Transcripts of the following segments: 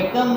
1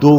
2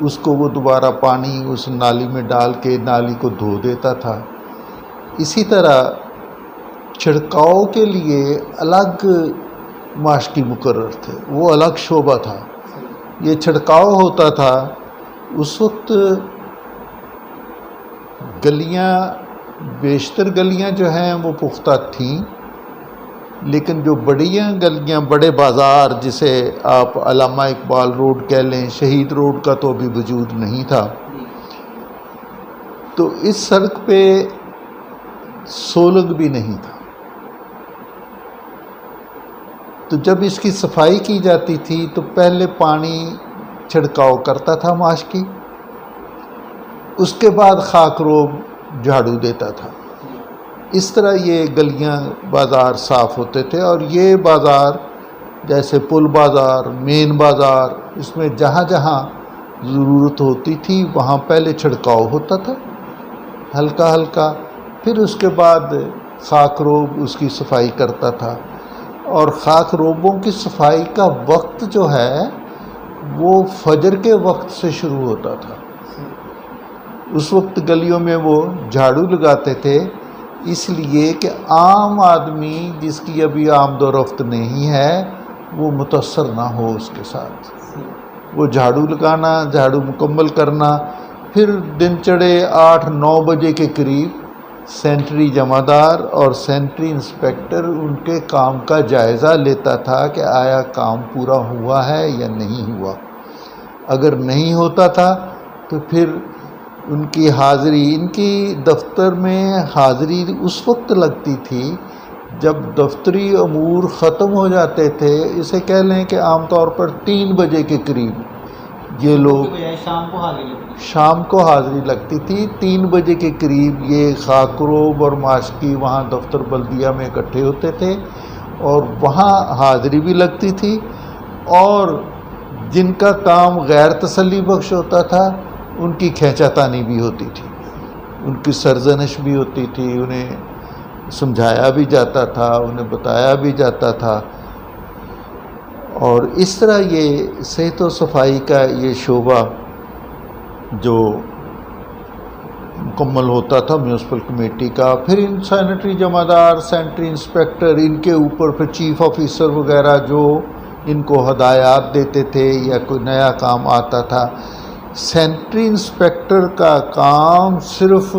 اس کو وہ دوبارہ پانی اس نالی میں ڈال کے نالی کو دھو دیتا تھا۔ اسی طرح چھڑکاؤ کے لیے الگ ماشکی مقرر تھے، وہ الگ شعبہ تھا۔ یہ چھڑکاؤ ہوتا تھا اس وقت گلیاں، بیشتر گلیاں جو ہیں وہ پختہ تھیں، لیکن جو بڑیاں گلیاں، بڑے بازار جسے آپ علامہ اقبال روڈ کہہ لیں، شہید روڈ کا تو ابھی وجود نہیں تھا، تو اس سڑک پہ سولنگ بھی نہیں تھا۔ تو جب اس کی صفائی کی جاتی تھی تو پہلے پانی چھڑکاؤ کرتا تھا ماشکی، اس کے بعد خاک روب جھاڑو دیتا تھا۔ اس طرح یہ گلیاں بازار صاف ہوتے تھے، اور یہ بازار جیسے پل بازار، مین بازار، اس میں جہاں جہاں ضرورت ہوتی تھی وہاں پہلے چھڑکاؤ ہوتا تھا ہلکا ہلکا، پھر اس کے بعد خاک روب اس کی صفائی کرتا تھا۔ اور خاک روبوں کی صفائی کا وقت جو ہے وہ فجر کے وقت سے شروع ہوتا تھا۔ اس وقت گلیوں میں وہ جھاڑو لگاتے تھے، اس لیے کہ عام آدمی جس کی ابھی آمد و رفت نہیں ہے وہ متاثر نہ ہو اس کے ساتھ۔ وہ جھاڑو لگانا، جھاڑو مکمل کرنا، پھر دن چڑھے 8-9 بجے کے قریب سینٹری جمعدار اور سینٹری انسپیکٹر ان کے کام کا جائزہ لیتا تھا کہ آیا کام پورا ہوا ہے یا نہیں ہوا۔ اگر نہیں ہوتا تھا تو پھر ان کی حاضری، ان کی دفتر میں حاضری اس وقت لگتی تھی جب دفتری امور ختم ہو جاتے تھے، اسے کہہ لیں کہ عام طور پر 3 بجے کے قریب یہ لوگ شام کو حاضری لگتی تھی۔ 3 بجے کے قریب یہ خاک روب اور ماشکی وہاں دفتر بلدیہ میں اکٹھے ہوتے تھے اور وہاں حاضری بھی لگتی تھی، اور جن کا کام غیر تسلی بخش ہوتا تھا ان کی کھینچا تانی بھی ہوتی تھی، ان کی سرزنش بھی ہوتی تھی، انہیں سمجھایا بھی جاتا تھا، انہیں بتایا بھی جاتا تھا۔ اور اس طرح یہ صحت و صفائی کا یہ شعبہ جو مکمل ہوتا تھا میونسپل کمیٹی کا، پھر ان سینٹری جمعدار، سینٹری انسپیکٹر، ان کے اوپر پھر چیف آفیسر وغیرہ جو ان کو ہدایات دیتے تھے یا کوئی نیا کام آتا تھا۔ سینٹری انسپیکٹر کا کام صرف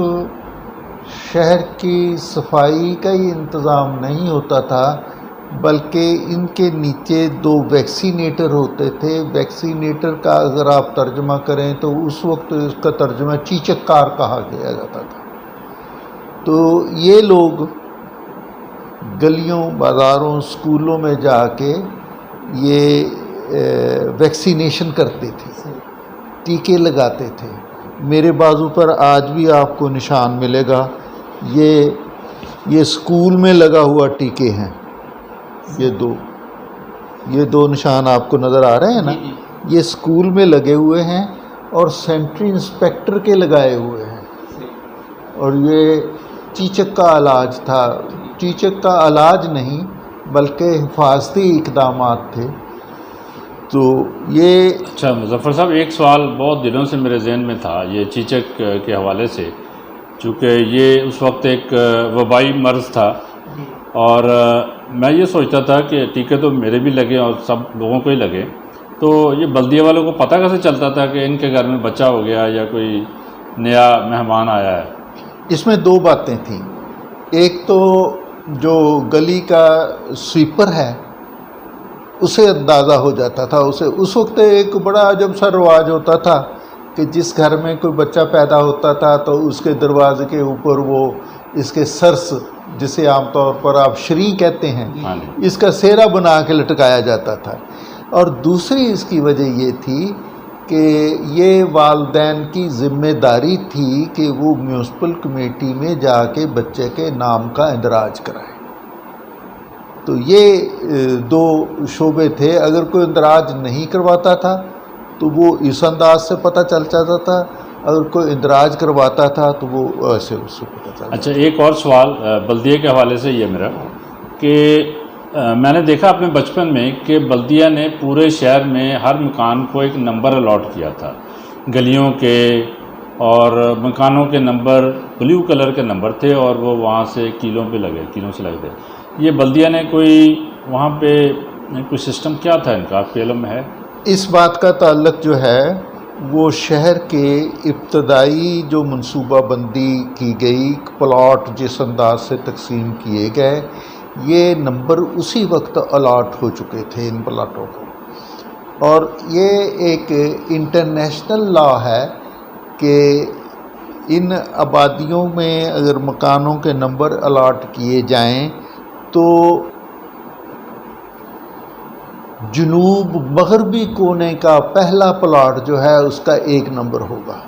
شہر کی صفائی کا ہی انتظام نہیں ہوتا تھا، بلکہ ان کے نیچے 2 ویکسینیٹر ہوتے تھے۔ ویکسینیٹر کا اگر آپ ترجمہ کریں تو اس وقت اس کا ترجمہ چیچک کار کہا گیا جاتا تھا۔ تو یہ لوگ گلیوں، بازاروں، اسکولوں میں جا کے یہ ویکسینیشن کرتے تھے، ٹیکے لگاتے تھے۔ میرے بازو پر آج بھی آپ کو نشان ملے گا، یہ اسکول میں لگا ہوا ٹیکے ہیں، یہ دو نشان آپ کو نظر آ رہے ہیں نا، یہ اسکول میں لگے ہوئے ہیں اور سینٹری انسپیکٹر کے لگائے ہوئے ہیں، اور یہ چیچک کا علاج تھا۔ چیچک کا علاج نہیں بلکہ حفاظتی اقدامات تھے۔ تو یہ اچھا مظفر صاحب، ایک سوال بہت دنوں سے میرے ذہن میں تھا یہ چیچک کے حوالے سے، چونکہ یہ اس وقت ایک وبائی مرض تھا، اور میں یہ سوچتا تھا کہ ٹیکے تو میرے بھی لگے اور سب لوگوں کو ہی لگے، تو یہ بلدیہ والوں کو پتہ کیسے چلتا تھا کہ ان کے گھر میں بچہ ہو گیا یا کوئی نیا مہمان آیا ہے؟ اس میں 2 باتیں تھیں۔ ایک تو جو گلی کا سویپر ہے اسے اندازہ ہو جاتا تھا، اسے اس وقت ایک بڑا عجب سا رواج ہوتا تھا کہ جس گھر میں کوئی بچہ پیدا ہوتا تھا تو اس کے دروازے کے اوپر وہ اس کے سرس، جسے عام طور پر آپ شری کہتے ہیں، اس کا سہرا بنا کے لٹکایا جاتا تھا۔ اور دوسری اس کی وجہ یہ تھی کہ یہ والدین کی ذمہ داری تھی کہ وہ میونسپل کمیٹی میں جا کے بچے کے نام کا اندراج کرائے۔ تو یہ 2 شعبے تھے۔ اگر کوئی اندراج نہیں کرواتا تھا تو وہ اس انداز سے پتہ چل جاتا تھا، اگر کوئی اندراج کرواتا تھا تو وہ ایسے اس سے پتہ چل جاتا۔ اچھا، ایک اور سوال بلدیہ کے حوالے سے یہ میرا کہ میں نے دیکھا اپنے بچپن میں کہ بلدیہ نے پورے شہر میں ہر مکان کو ایک نمبر الاٹ کیا تھا، گلیوں کے اور مکانوں کے نمبر بلیو کلر کے نمبر تھے، اور وہ وہاں سے کیلوں سے لگے تھے۔ یہ بلدیہ نے کوئی وہاں پہ کوئی سسٹم کیا تھا ان کا، آپ کے علم میں ہے؟ اس بات کا تعلق جو ہے وہ شہر کے ابتدائی جو منصوبہ بندی کی گئی، پلاٹ جس انداز سے تقسیم کیے گئے، یہ نمبر اسی وقت الاٹ ہو چکے تھے ان پلاٹوں کو، اور یہ ایک انٹرنیشنل لا ہے کہ ان آبادیوں میں اگر مکانوں کے نمبر الاٹ کیے جائیں تو جنوب مغربی کونے کا پہلا پلاٹ جو ہے اس کا 1 نمبر ہوگا،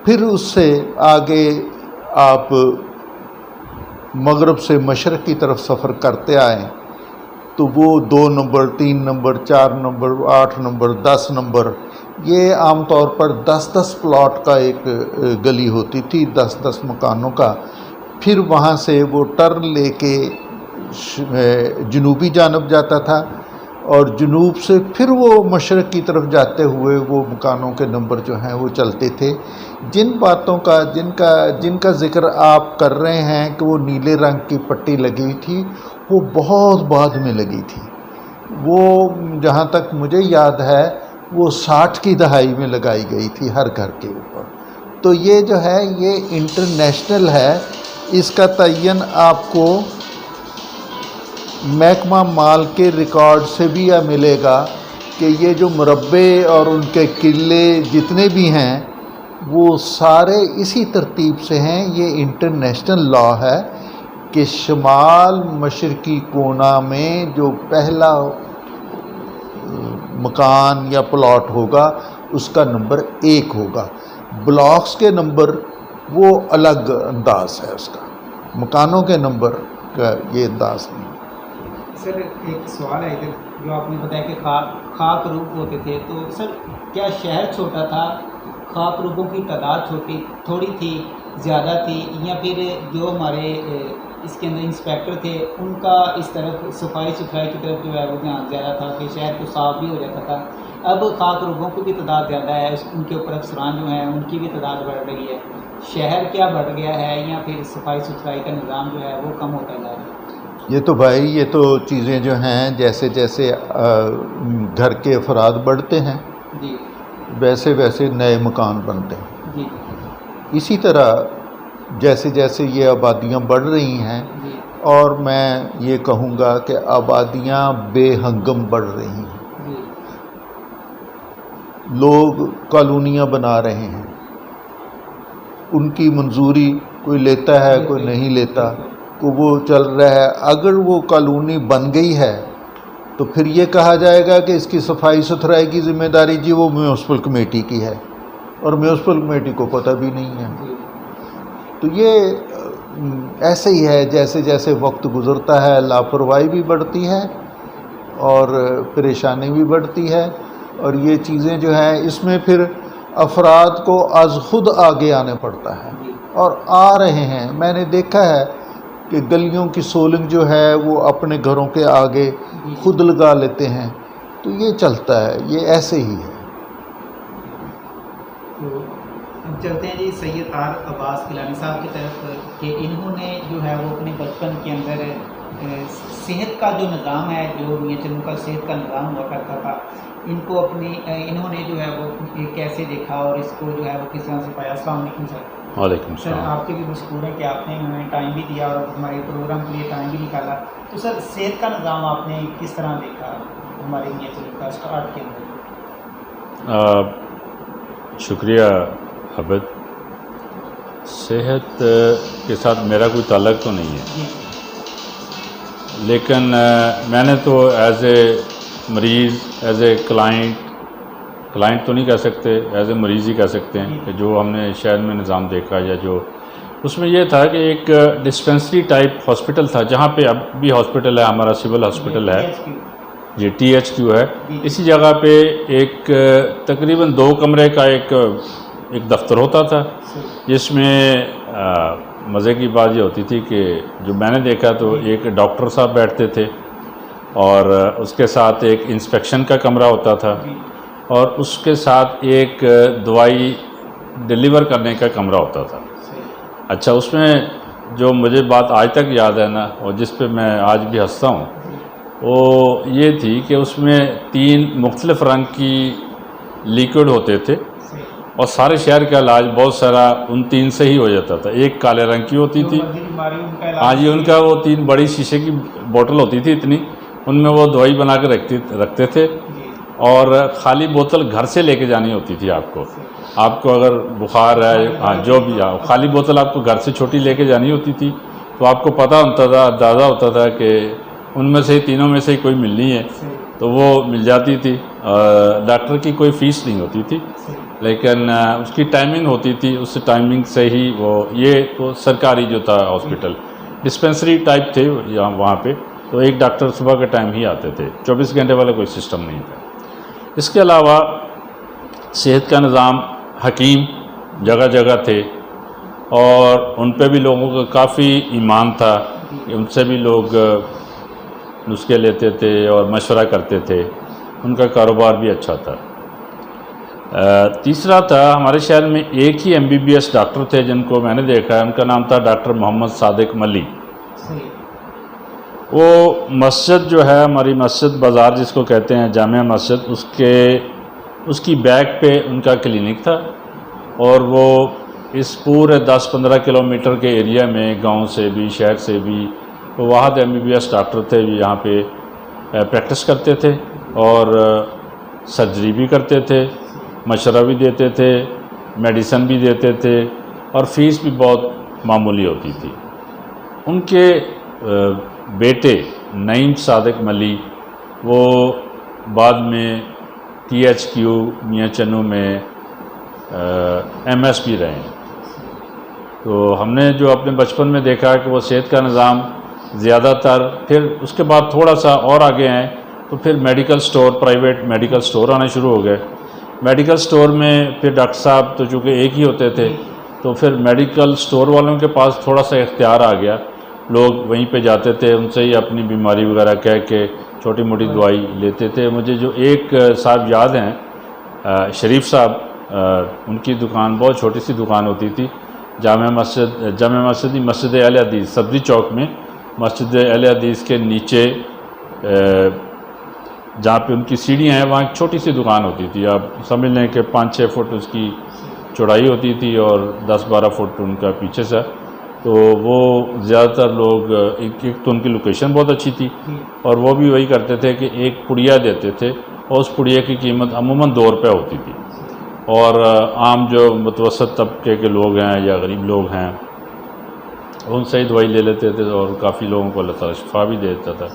پھر اس سے آگے آپ مغرب سے مشرق کی طرف سفر کرتے آئیں تو وہ 2 number, 3 number, 4 number, 8 number, 10 number, یہ عام طور پر 10 پلاٹ کا ایک گلی ہوتی تھی، 10 مکانوں کا۔ پھر وہاں سے وہ ٹرن لے کے جنوبی جانب جاتا تھا، اور جنوب سے پھر وہ مشرق کی طرف جاتے ہوئے وہ مکانوں کے نمبر جو ہیں وہ چلتے تھے۔ جن باتوں کا جن کا ذکر آپ کر رہے ہیں کہ وہ نیلے رنگ کی پٹی لگی تھی، وہ بہت بعد میں لگی تھی، وہ جہاں تک مجھے یاد ہے وہ 60 کی دہائی میں لگائی گئی تھی ہر گھر کے اوپر۔ تو یہ جو ہے یہ انٹرنیشنل ہے، اس کا تعین آپ کو محکمہ مال کے ریکارڈ سے بھی ملے گا کہ یہ جو مربع اور ان کے قلعے جتنے بھی ہیں وہ سارے اسی ترتیب سے ہیں۔ یہ انٹرنیشنل لا ہے کہ شمال مشرقی کونا میں جو پہلا مکان یا پلاٹ ہوگا اس کا نمبر 1 ہوگا، بلاکس کے نمبر وہ الگ انداز ہے، اس کا مکانوں کے نمبر کا یہ انداز نہیں۔ سر ایک سوال ہے ادھر، جو آپ نے بتایا کہ خاک روب ہوتے تھے، تو سر کیا شہر چھوٹا تھا، خاک روبوں کی تعداد تھوڑی تھی، زیادہ تھی، یا پھر جو ہمارے اس کے اندر انسپیکٹر تھے ان کا اس طرف صفائی ستھرائی کی طرف جو ہے وہ دھیان زیادہ تھا کہ شہر کو صاف بھی ہو جاتا تھا؟ اب خاک روبوں کی بھی تعداد زیادہ ہے، ان کے اوپر افسران جو ہیں ان کی بھی تعداد بڑھ رہی ہے، شہر کیا بڑھ گیا ہے یا پھر صفائی ستھرائی کا نظام جو ہے وہ کم ہوتا جا رہا ہے؟ یہ تو بھائی یہ تو چیزیں جو ہیں جیسے جیسے گھر کے افراد بڑھتے ہیں جی ویسے ویسے نئے مکان بنتے ہیں، جی اسی طرح جیسے جیسے یہ آبادیاں بڑھ رہی ہیں، جی اور میں یہ کہوں گا کہ آبادیاں بے ہنگم بڑھ رہی ہیں، جی لوگ کالونیاں بنا رہے ہیں، ان کی منظوری کوئی لیتا ہے کوئی نہیں لیتا، کو وہ چل رہا ہے۔ اگر وہ کالونی بن گئی ہے تو پھر یہ کہا جائے گا کہ اس کی صفائی ستھرائی کی ذمہ داری جی وہ میونسپل کمیٹی کی ہے، اور میونسپل کمیٹی کو پتہ بھی نہیں ہے۔ تو یہ ایسے ہی ہے، جیسے جیسے وقت گزرتا ہے لاپرواہی بھی بڑھتی ہے اور پریشانی بھی بڑھتی ہے، اور یہ چیزیں جو ہیں اس میں پھر افراد کو از خود آگے آنے پڑتا ہے، اور آ رہے ہیں۔ میں نے دیکھا ہے کہ گلیوں کی سولنگ جو ہے وہ اپنے گھروں کے آگے خود لگا لیتے ہیں، تو یہ چلتا ہے، یہ ایسے ہی ہے۔ تو ہم چلتے ہیں جی سید طاہر عباس گیلانی صاحب کی طرف، کہ انہوں نے جو ہے وہ اپنے بچپن کے اندر صحت کا جو نظام ہے، جو میاں چنو کا صحت کا نظام ہوا کرتا تھا، انہوں نے جو ہے وہ کیسے دیکھا اور اس کو جو ہے وہ کس طرح سے پایا؟ السلام علیکم سر۔ وعلیکم سر السلام۔ آپ کے بھی مشکور ہے کہ آپ نے ہمیں ٹائم بھی دیا اور ہمارے پروگرام کے لیے ٹائم بھی نکالا۔ تو سر صحت کا نظام آپ نے کس طرح دیکھا ہمارے میاں چنو کا اسٹارٹ کے اندر؟ شکریہ عبد۔ صحت کے ساتھ میرا کوئی تعلق تو نہیں ہے، جی لیکن میں نے تو ایز اے مریض، ایز اے کلائنٹ تو نہیں کہہ سکتے، ایز اے مریض ہی کہہ سکتے ہیں کہ جو ہم نے شہر میں نظام دیکھا، یا جو اس میں یہ تھا کہ ایک ڈسپنسری ٹائپ ہاسپٹل تھا، جہاں پہ اب بھی ہاسپٹل ہے، ہمارا سول ہاسپٹل ہے جی، THQ ہے، اسی جگہ پہ ایک تقریباً 2 کمرے کا ایک دفتر ہوتا تھا، جس میں مزے کی بات یہ ہوتی تھی کہ جو میں نے دیکھا تو ایک ڈاکٹر صاحب بیٹھتے تھے، اور اس کے ساتھ ایک انسپیکشن کا کمرہ ہوتا تھا، اور اس کے ساتھ ایک دوائی ڈلیور کرنے کا کمرہ ہوتا تھا. اچھا، اس میں جو مجھے بات آج تک یاد ہے نا، اور جس پہ میں آج بھی ہنستا ہوں، وہ یہ تھی کہ اس میں 3 مختلف رنگ کی لیکوڈ ہوتے تھے اور سارے شہر کا علاج بہت سارا ان 3 سے ہی ہو جاتا تھا. ایک کالے رنگ کی ہوتی تھی، ہاں جی، ان کا وہ 3 بڑی شیشے کی بوتل ہوتی تھی اتنی، ان میں وہ دوائی بنا کے رکھتے تھے، اور خالی بوتل گھر سے لے کے جانی ہوتی تھی. آپ کو اگر بخار ہے، ہاں جو بھی، خالی بوتل آپ کو گھر سے چھوٹی لے کے جانی ہوتی تھی. تو آپ کو پتہ ہوتا تھا، اندازہ ہوتا تھا کہ ان میں سے تینوں میں سے کوئی ملنی ہے، تو وہ مل جاتی تھی. ڈاکٹر کی کوئی فیس نہیں ہوتی تھی، لیکن اس کی ٹائمنگ ہوتی تھی. اس ٹائمنگ سے ہی یہ تو سرکاری جو تھا ہاسپٹل ڈسپینسری ٹائپ تھے وہاں پہ، تو ایک ڈاکٹر صبح کے ٹائم ہی آتے تھے، 24 گھنٹے والا کوئی سسٹم نہیں تھا. اس کے علاوہ صحت کا نظام، حکیم جگہ جگہ تھے، اور ان پہ بھی لوگوں کا کافی ایمان تھا کہ ان سے بھی لوگ نسخے لیتے تھے اور مشورہ کرتے تھے. ان کا کاروبار بھی اچھا تھا. تیسرا تھا، ہمارے شہر میں ایک ہی MBBS ڈاکٹر تھے جن کو میں نے دیکھا ہے، ان کا نام تھا ڈاکٹر محمد صادق ملی. وہ مسجد جو ہے ہماری مسجد بازار جس کو کہتے ہیں، جامعہ مسجد، اس کی بیک پہ ان کا کلینک تھا، اور وہ اس پورے 10-15 کلومیٹر کے ایریا میں گاؤں سے بھی شہر سے بھی وہ واحد MBBS ڈاکٹر تھے. یہاں پہ پریکٹس کرتے تھے اور سرجری بھی کرتے تھے، مشورہ بھی دیتے تھے، میڈیسن بھی دیتے تھے، اور فیس بھی بہت معمولی ہوتی تھی. ان کے بیٹے نعیم صادق ملی وہ بعد میں THQ میاں چنو میں MS بھی رہے ہیں. تو ہم نے جو اپنے بچپن میں دیکھا کہ وہ صحت کا نظام زیادہ تر، پھر اس کے بعد تھوڑا سا اور آگے آئے تو پھر medical store, private medical store آنے شروع ہو گئے. میڈیکل سٹور میں پھر ڈاکٹر صاحب تو چونکہ ایک ہی ہوتے تھے، تو پھر میڈیکل سٹور والوں کے پاس تھوڑا سا اختیار آ گیا، لوگ وہیں پہ جاتے تھے، ان سے ہی اپنی بیماری وغیرہ کہہ کے چھوٹی موٹی دوائی لیتے تھے. مجھے جو ایک صاحب یاد ہیں، شریف صاحب، ان کی دکان بہت چھوٹی سی دکان ہوتی تھی، جامع مسجد اہل حدیث سبزی چوک میں، مسجد اہل حدیث کے نیچے جہاں پہ ان کی سیڑھیاں ہیں، وہاں ایک چھوٹی سی دکان ہوتی تھی. آپ سمجھ لیں کہ 5-6 فٹ اس کی چوڑائی ہوتی تھی اور 10-12 فٹ ان کا پیچھے سے. تو وہ زیادہ تر لوگ، ایک تو ان کی لوکیشن بہت اچھی تھی، اور وہ بھی وہی کرتے تھے کہ ایک پڑیا دیتے تھے، اور اس پڑیا کی قیمت عموماً 2 روپے ہوتی تھی. اور عام جو متوسط طبقے کے لوگ ہیں یا غریب لوگ ہیں ان سے ہی دوائی لے لیتے تھے، اور کافی لوگوں کو اللہ تعالیٰ شفا بھی دے دیتا تھا.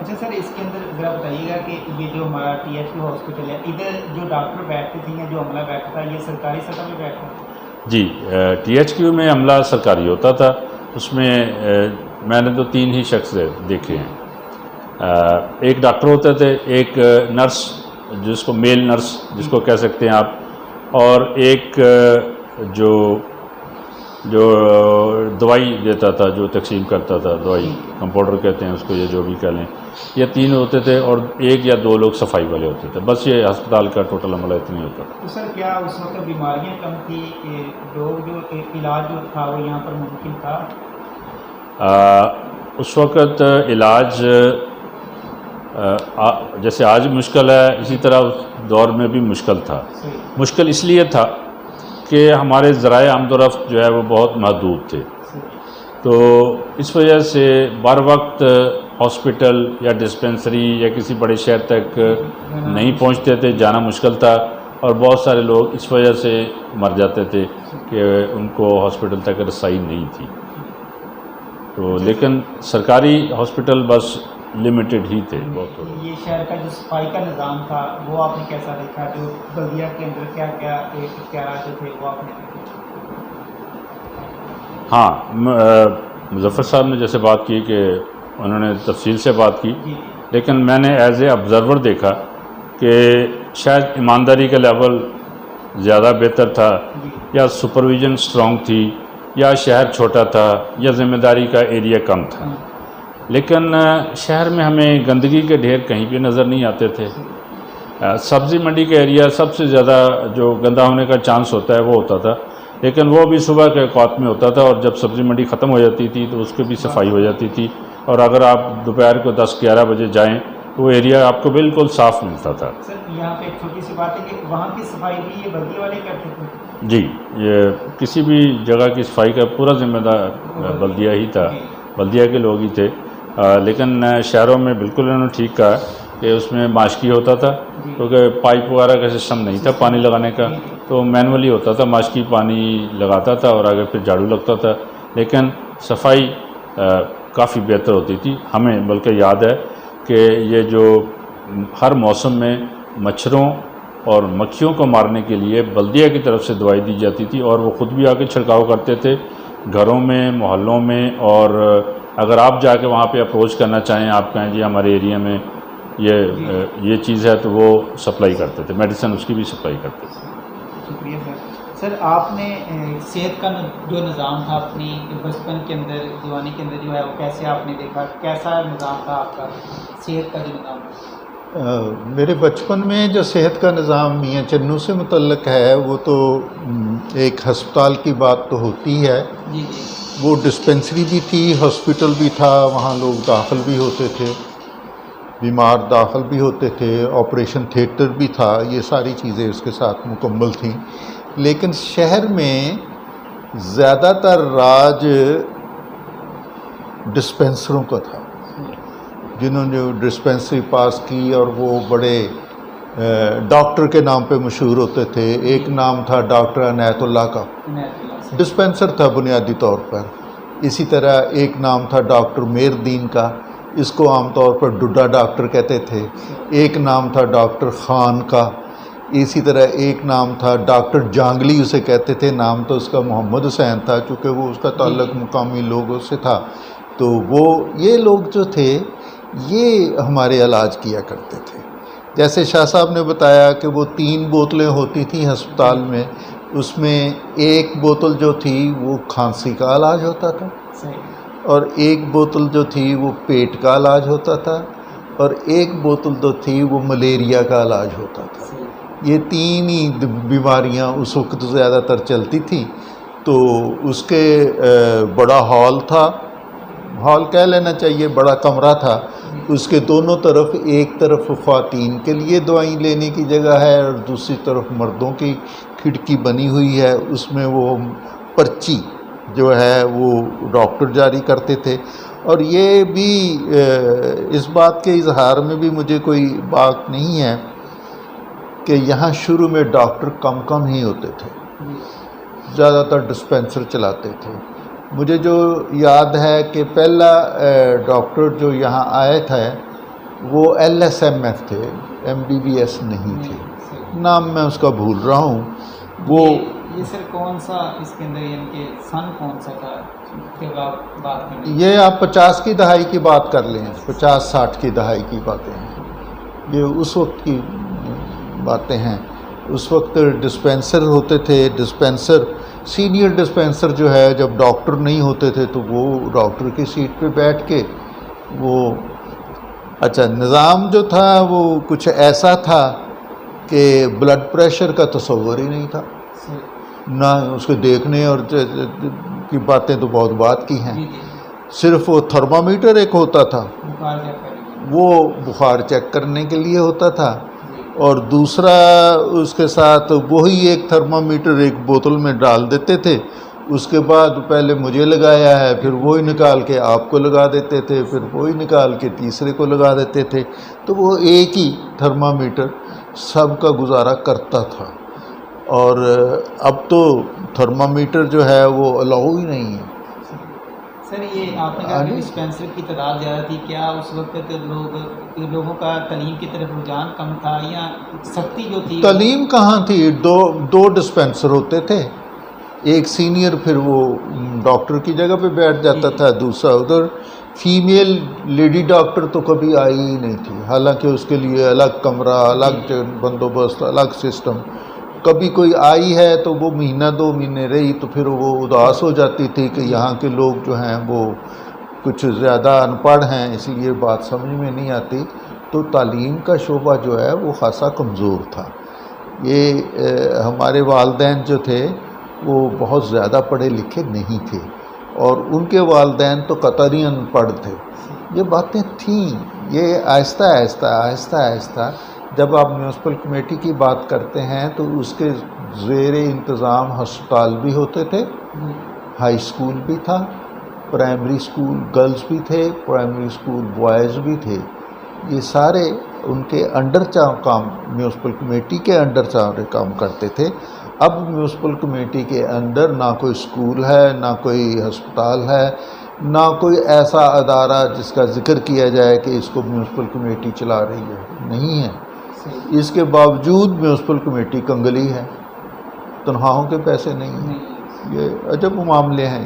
اچھا سر، اس کے اندر ذرا بتائیے گا کہ یہ جو ہمارا THQ ہاسپٹل ہے، ادھر جو ڈاکٹر بیٹھتے تھے یا جو عملہ بیٹھتا تھا، یہ سرکاری سطح پہ بیٹھتا تھا؟ جی، THQ میں عملہ سرکاری ہوتا تھا. اس میں میں نے تو 3 ہی شخص دیکھے ہیں. ایک ڈاکٹر ہوتے تھے، ایک نرس جس کو میل نرس جس کو کہہ سکتے ہیں آپ، اور ایک جو دوائی دیتا تھا، جو تقسیم کرتا تھا دوائی، کمپاؤنڈر کہتے ہیں اس کو، یہ جو بھی کہہ لیں. یہ 3 ہوتے تھے، اور 1 یا 2 لوگ صفائی والے ہوتے تھے. بس یہ ہسپتال کا ٹوٹل عملہ اتنا ہی ہوتا تھا. تو سر کیا اس وقت بیماریاں کم تھی کہ لوگ جو علاج جو تھا وہ یہاں پر ممکن تھا؟ اس وقت علاج جیسے آج مشکل ہے، اسی طرح اس دور میں بھی مشکل تھا. مشکل اس لیے تھا کہ ہمارے ذرائع آمد و رفت جو ہے وہ بہت محدود تھے. تو اس وجہ سے بر وقت ہاسپٹل یا ڈسپینسری یا کسی بڑے شہر تک نہیں پہنچتے تھے، جانا مشکل تھا، اور بہت سارے لوگ اس وجہ سے مر جاتے تھے کہ ان کو ہاسپٹل تک رسائی نہیں تھی. تو لیکن سرکاری ہاسپٹل بس لمیٹڈ ہی تھے بہت تھوڑے. یہ شہر کا جو صفائی کا نظام تھا وہ آپ نے کیسا دیکھا؟ جو بلدیہ کے اندر کیا کیا اختیارات تھے وہ آپ نے دیکھا؟ ہاں، مظفر صاحب نے جیسے بات کی کہ انہوں نے تفصیل سے بات کی، لیکن میں نے ایز اے آبزرور دیکھا کہ شاید ایمانداری کا لیول زیادہ بہتر تھا، یا سپرویژن سٹرانگ تھی، یا شہر چھوٹا تھا، یا ذمہ داری کا ایریا کم تھا. لیکن شہر میں ہمیں گندگی کے ڈھیر کہیں بھی نظر نہیں آتے تھے. سبزی منڈی کا ایریا سب سے زیادہ جو گندا ہونے کا چانس ہوتا ہے وہ ہوتا تھا، لیکن وہ بھی صبح کے اوقات میں ہوتا تھا، اور جب سبزی منڈی ختم ہو جاتی تھی تو اس کی بھی صفائی ہو جاتی تھی، اور اگر آپ دوپہر کو 10-11 بجے جائیں تو وہ ایریا آپ کو بالکل صاف ملتا تھا۔ سر یہاں پہ ایک چھوٹی سی بات ہے کہ وہاں کی صفائی بھی یہ بلدیہ والے کرتے تھے؟ جی، یہ کسی بھی جگہ کی صفائی کا پورا ذمہ دار بلدیہ ہی تھا، بلدیہ کے لوگ ہی تھے، لیکن شہروں میں بالکل انہوں نے ٹھیک کہا کہ اس میں ماشکی ہوتا تھا، کیونکہ پائپ وغیرہ کا سسٹم نہیں تھا پانی لگانے کا، تو مینولی ہوتا تھا، ماشکی پانی لگاتا تھا اور آگے پھر جھاڑو لگتا تھا، لیکن صفائی کافی بہتر ہوتی تھی۔ ہمیں بلکہ یاد ہے کہ یہ جو ہر موسم میں مچھروں اور مکھیوں کو مارنے کے لیے بلدیہ کی طرف سے دوائی دی جاتی تھی، اور وہ خود بھی آ کے چھڑکاؤ کرتے تھے گھروں میں، محلوں میں، اور اگر آپ جا کے وہاں پہ اپروچ کرنا چاہیں، آپ کہیں جی ہمارے ایریا میں یہ چیز ہے، تو وہ سپلائی کرتے تھے، میڈیسن اس کی بھی سپلائی کرتے تھے۔ شکریہ سر۔ سر آپ نے صحت کا جو نظام تھا اپنی بچپن کے اندر، جوانی کے اندر جو ہے وہ کیسے آپ نے دیکھا، کیسا نظام تھا آپ کا صحت کا جو نظام تھا؟ میرے بچپن میں جو صحت کا نظام میاں چنو سے متعلق ہے، وہ تو ایک ہسپتال کی بات تو ہوتی ہے، جی جی، وہ ڈسپنسری بھی تھی، ہاسپٹل بھی تھا، وہاں لوگ داخل بھی ہوتے تھے، بیمار داخل بھی ہوتے تھے، آپریشن تھیٹر بھی تھا، یہ ساری چیزیں اس کے ساتھ مکمل تھیں۔ لیکن شہر میں زیادہ تر راج ڈسپنسروں کا تھا، جنہوں نے ڈسپنسری پاس کی، اور وہ بڑے ڈاکٹر کے نام پہ مشہور ہوتے تھے۔ ایک نام تھا ڈاکٹر عنایت اللہ کا، ڈسپنسر تھا بنیادی طور پر۔ اسی طرح ایک نام تھا ڈاکٹر میر دین کا، اس کو عام طور پر ڈڈا ڈاکٹر کہتے تھے۔ ایک نام تھا ڈاکٹر خان کا، اسی طرح ایک نام تھا ڈاکٹر جانگلی اسے کہتے تھے، نام تو اس کا محمد حسین تھا چونکہ وہ اس کا تعلق مقامی لوگوں سے تھا۔ تو وہ یہ لوگ جو تھے یہ ہمارے علاج کیا کرتے تھے۔ جیسے شاہ صاحب نے بتایا کہ وہ 3 بوتلیں ہوتی تھیں ہسپتال میں، اس میں ایک بوتل جو تھی وہ کھانسی کا علاج ہوتا تھا، اور ایک بوتل جو تھی وہ پیٹ کا علاج ہوتا تھا، اور ایک بوتل جو تھی وہ ملیریا کا علاج ہوتا تھا۔ یہ 3 ہی بیماریاں اس وقت زیادہ تر چلتی تھیں۔ تو اس کے بڑا ہال تھا، ہال کہہ لینا چاہیے، بڑا کمرہ تھا، اس کے دونوں طرف، ایک طرف خواتین کے لیے دوائی لینے کی جگہ ہے اور دوسری طرف مردوں کی کھڑکی بنی ہوئی ہے، اس میں وہ پرچی جو ہے وہ ڈاکٹر جاری کرتے تھے۔ اور یہ بھی اس بات کے اظہار میں بھی مجھے کوئی بات نہیں ہے کہ یہاں شروع میں ڈاکٹر کم ہی ہوتے تھے، زیادہ تر ڈسپنسر چلاتے تھے۔ مجھے جو یاد ہے کہ پہلا ڈاکٹر جو یہاں آئے تھے وہ LSMF تھے، MBBS نہیں تھے، نام میں اس کا بھول رہا ہوں۔ وہ یہ سر کون سا اس کے اندر، یعنی کہ سن کون سا تھا جب آپ بات کریں؟ یہ آپ 50 کی دہائی کی بات کر لیں، 50-60 کی دہائی کی باتیں ہیں، یہ اس وقت کی باتیں ہیں۔ اس وقت ڈسپنسر ہوتے تھے، ڈسپنسر سینئر ڈسپنسر جو ہے، جب ڈاکٹر نہیں ہوتے تھے تو وہ ڈاکٹر کی سیٹ پہ بیٹھ کے وہ نظام جو تھا وہ کچھ ایسا تھا کہ بلڈ پریشر کا تصور ہی نہیں تھا، نہ اس کے دیکھنے اور کی باتیں تو بہت بات کی ہیں۔ صرف وہ تھرمامیٹر ایک ہوتا تھا، وہ بخار چیک کرنے کے لیے ہوتا تھا، اور دوسرا اس کے ساتھ وہی ایک تھرمامیٹر ایک بوتل میں ڈال دیتے تھے، اس کے بعد پہلے مجھے لگایا ہے، پھر وہی نکال کے آپ کو لگا دیتے تھے، پھر وہی نکال کے تیسرے کو لگا دیتے تھے، تو وہ ایک ہی تھرمامیٹر سب کا گزارا کرتا تھا۔ اور اب تو تھرمامیٹر جو ہے وہ الاؤ ہی نہیں ہے۔ سر یہ آپ نے کہا کہ ڈسپنسر کی تعداد زیادہ تھی، کیا اس وقت لوگوں کا تعلیم کی طرف رجحان کم تھا، یا سختی جو تھی؟ تعلیم کہاں تھی، دو ڈسپنسر ہوتے تھے، ایک سینئر پھر وہ ڈاکٹر کی جگہ پہ بیٹھ جاتا تھا، دوسرا ادھر فیمیل لیڈی ڈاکٹر تو کبھی آئی ہی نہیں تھی، حالانکہ اس کے لیے الگ کمرہ، الگ بندوبست، الگ سسٹم۔ کبھی کوئی آئی ہے تو وہ 1-2 مہینے رہی تو پھر وہ اداس ہو جاتی تھی کہ یہاں کے لوگ جو ہیں وہ کچھ زیادہ ان پڑھ ہیں، اس لیے بات سمجھ میں نہیں آتی، تو تعلیم کا شعبہ جو ہے وہ خاصا کمزور تھا. یہ ہمارے والدین جو تھے وہ بہت زیادہ پڑھے لکھے نہیں تھے اور ان کے والدین تو قطعی ان پڑھ تھے. یہ باتیں تھیں. یہ آہستہ آہستہ جب آپ میونسپل کمیٹی کی بات کرتے ہیں تو اس کے زیر انتظام ہسپتال بھی ہوتے تھے, ہائی اسکول بھی تھا, پرائمری اسکول گرلز بھی تھے, پرائمری اسکول بوائز بھی تھے. یہ سارے ان کے انڈر کام, میونسپل کمیٹی کے انڈر سارے کام کرتے تھے. اب میونسپل کمیٹی کے اندر نہ کوئی اسکول ہے, نہ کوئی ہسپتال ہے, نہ کوئی ایسا ادارہ جس کا ذکر کیا جائے کہ اس کو میونسپل کمیٹی چلا رہی ہے, نہیں ہے. اس کے باوجود میونسپل کمیٹی کنگلی ہے, تنخواہوں کے پیسے نہیں ہیں. یہ عجب معاملے ہیں.